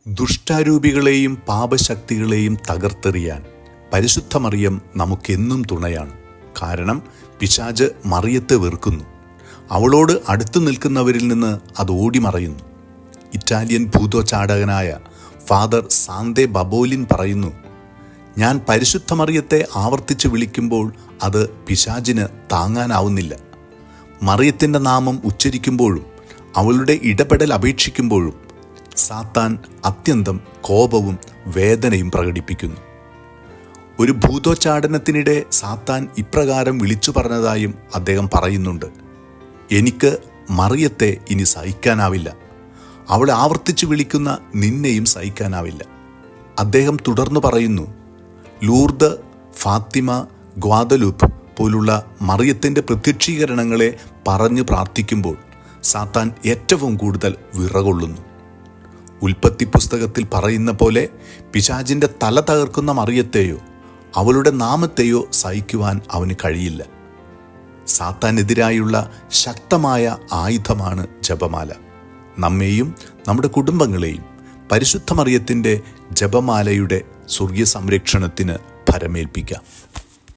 ദുഷ്ടാരൂപികളെയും പാപശക്തികളെയും തകർത്തെറിയാൻ പരിശുദ്ധ മറിയം നമുക്കെന്നും തുണയാണ്. കാരണം പിശാച് മറിയത്തെ വെറുക്കുന്നു. അവളോട് അടുത്തു നിൽക്കുന്നവരിൽ നിന്ന് അത് ഓടിമറയുന്നു. ഇറ്റാലിയൻ ഭൂതോച്ചാടകനായ ഫാദർ സാന്തേ ബബോലിൻ പറയുന്നു, ഞാൻ പരിശുദ്ധ മറിയത്തെ ആവർത്തിച്ച് വിളിക്കുമ്പോൾ അത് പിശാചിന് താങ്ങാനാവുന്നില്ല. മറിയത്തിൻ്റെ നാമം ഉച്ചരിക്കുമ്പോഴും അവളുടെ ഇടപെടൽ അപേക്ഷിക്കുമ്പോഴും സാത്താൻ അത്യന്തം കോപവും വേദനയും പ്രകടിപ്പിക്കുന്നു. ഒരു ഭൂതോച്ചാടനത്തിനിടെ സാത്താൻ ഇപ്രകാരം വിളിച്ചു പറഞ്ഞതായും അദ്ദേഹം പറയുന്നുണ്ട്, എനിക്ക് മറിയത്തെ ഇനി സഹിക്കാനാവില്ല, അവളെ ആവർത്തിച്ച് വിളിക്കുന്ന നിന്നെയും സഹിക്കാനാവില്ല. അദ്ദേഹം തുടർന്ന് പറയുന്നു, ലൂർദ്, ഫാത്തിമ, ഗ്വാദലൂപ്പ് പോലുള്ള മറിയത്തിൻ്റെ പ്രത്യക്ഷീകരണങ്ങളെ പറഞ്ഞു പ്രാർത്ഥിക്കുമ്പോൾ സാത്താൻ ഏറ്റവും കൂടുതൽ വിറകൊള്ളുന്നു. ഉൽപ്പത്തി പുസ്തകത്തിൽ പറയുന്ന പോലെ പിശാചിൻ്റെ തല തകർക്കുന്ന മറിയത്തെയോ അവളുടെ നാമത്തെയോ സഹിക്കുവാൻ അവന് കഴിയില്ല. സാത്താനെതിരായുള്ള ശക്തമായ ആയുധമാണ് ജപമാല. നമ്മെയും നമ്മുടെ കുടുംബങ്ങളെയും പരിശുദ്ധ മറിയത്തിൻ്റെ ജപമാലയുടെ സ്വർഗീയ സംരക്ഷണത്തിന് ഭരമേൽപ്പിക്കാം.